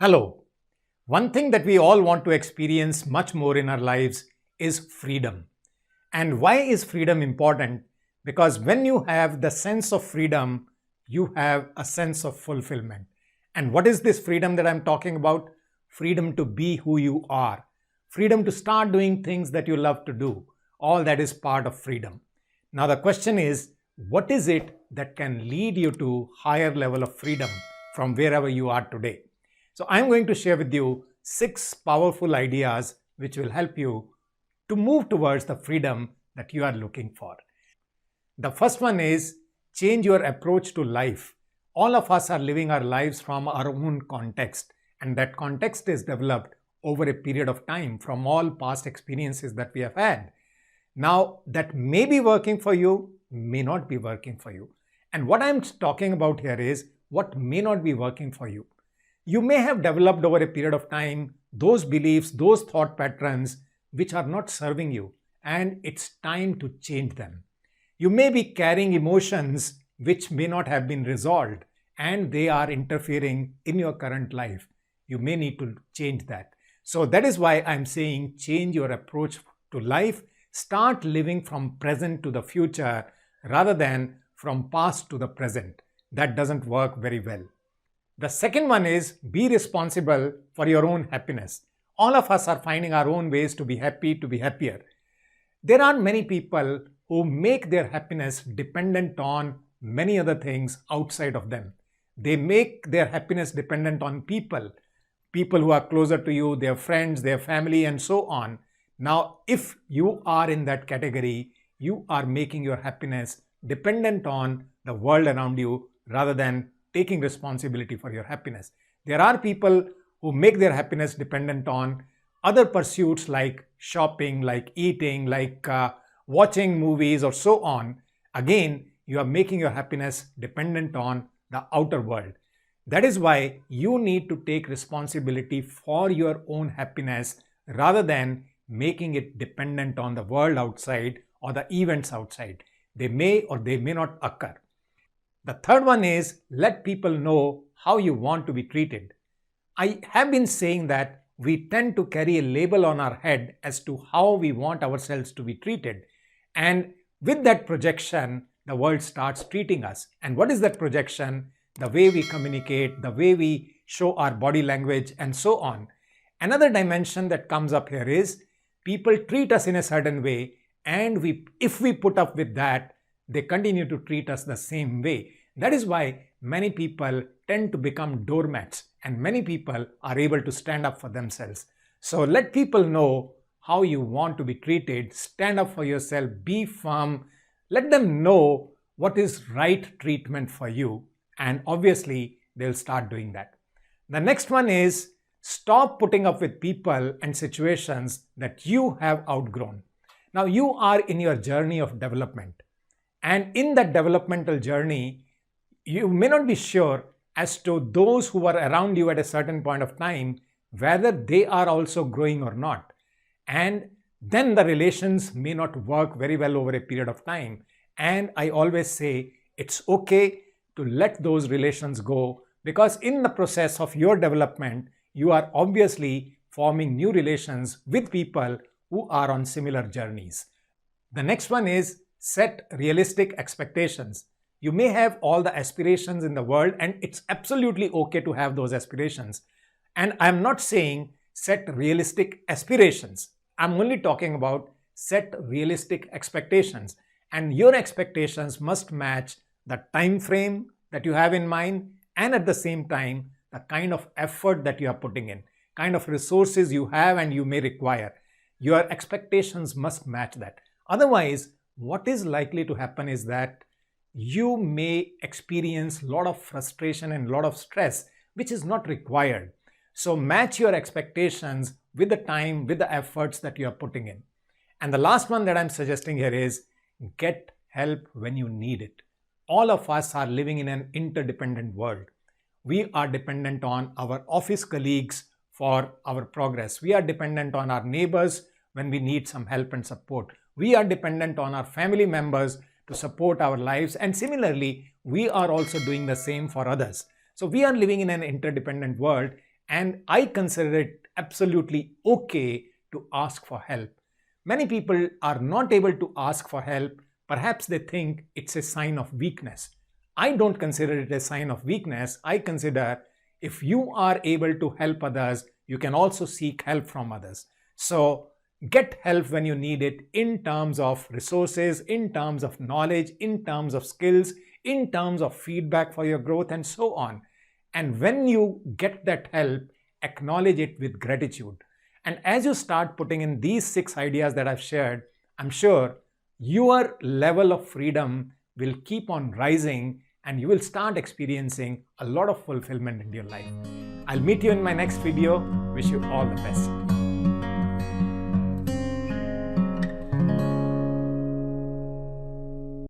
Hello. One thing that we all want to experience much more in our lives is freedom. And why is freedom important? Because when you have the sense of freedom, you have a sense of fulfillment. And what is this freedom that I'm talking about? Freedom to be who you are. Freedom to start doing things that you love to do. All that is part of freedom. Now the question is, what is it that can lead you to higher level of freedom from wherever you are today? So I'm going to share with you 6 powerful ideas which will help you to move towards the freedom that you are looking for. The first one is change your approach to life. All of us are living our lives from our own context, and that context is developed over a period of time from all past experiences that we have had. Now, that may be working for you, may not be working for you. And what I'm talking about here is what may not be working for you. You may have developed over a period of time those beliefs, those thought patterns which are not serving you, and it's time to change them. You may be carrying emotions which may not have been resolved and they are interfering in your current life. You may need to change that. So that is why I'm saying change your approach to life. Start living from present to the future rather than from past to the present. That doesn't work very well. The second one is be responsible for your own happiness. All of us are finding our own ways to be happy, to be happier. There are many people who make their happiness dependent on many other things outside of them. They make their happiness dependent on people who are closer to you, their friends, their family, and so on. Now, if you are in that category, you are making your happiness dependent on the world around you rather than taking responsibility for your happiness. There are people who make their happiness dependent on other pursuits like shopping, like eating, like watching movies or so on. Again, you are making your happiness dependent on the outer world. That is why you need to take responsibility for your own happiness rather than making it dependent on the world outside or the events outside. They may or they may not occur. The third one is let people know how you want to be treated. I have been saying that we tend to carry a label on our head as to how we want ourselves to be treated. And with that projection, the world starts treating us. And what is that projection? The way we communicate, the way we show our body language, and so on. Another dimension that comes up here is people treat us in a certain way, and if we put up with that, they continue to treat us the same way. That is why many people tend to become doormats and many people are able to stand up for themselves. So let people know how you want to be treated. Stand up for yourself, be firm. Let them know what is right treatment for you, and obviously they'll start doing that. The next one is stop putting up with people and situations that you have outgrown. Now you are in your journey of development. And in that developmental journey, you may not be sure as to those who are around you at a certain point of time, whether they are also growing or not. And then the relations may not work very well over a period of time. And I always say it's okay to let those relations go, because in the process of your development, you are obviously forming new relations with people who are on similar journeys. The next one is set realistic expectations. You may have all the aspirations in the world, and it's absolutely okay to have those aspirations. And I'm not saying set realistic aspirations. I'm only talking about set realistic expectations. And your expectations must match the time frame that you have in mind, and at the same time, the kind of effort that you are putting in, kind of resources you have and you may require. Your expectations must match that. Otherwise, what is likely to happen is that you may experience a lot of frustration and a lot of stress, which is not required. So match your expectations with the time, with the efforts that you are putting in. And the last one that I'm suggesting here is get help when you need it. All of us are living in an interdependent world. We are dependent on our office colleagues for our progress. We are dependent on our neighbors when we need some help and support. We are dependent on our family members to support our lives, and similarly, we are also doing the same for others. So we are living in an interdependent world, And I consider it absolutely okay to ask for help. Many people are not able to ask for help. Perhaps they think it's a sign of weakness. I don't consider it a sign of weakness. I consider if you are able to help others, you can also seek help from others. So get help when you need it in terms of resources, in terms of knowledge, in terms of skills, in terms of feedback for your growth, and so on. And when you get that help, acknowledge it with gratitude. And as you start putting in these 6 ideas that I've shared, I'm sure your level of freedom will keep on rising and you will start experiencing a lot of fulfillment in your life. I'll meet you in my next video. Wish you all the best.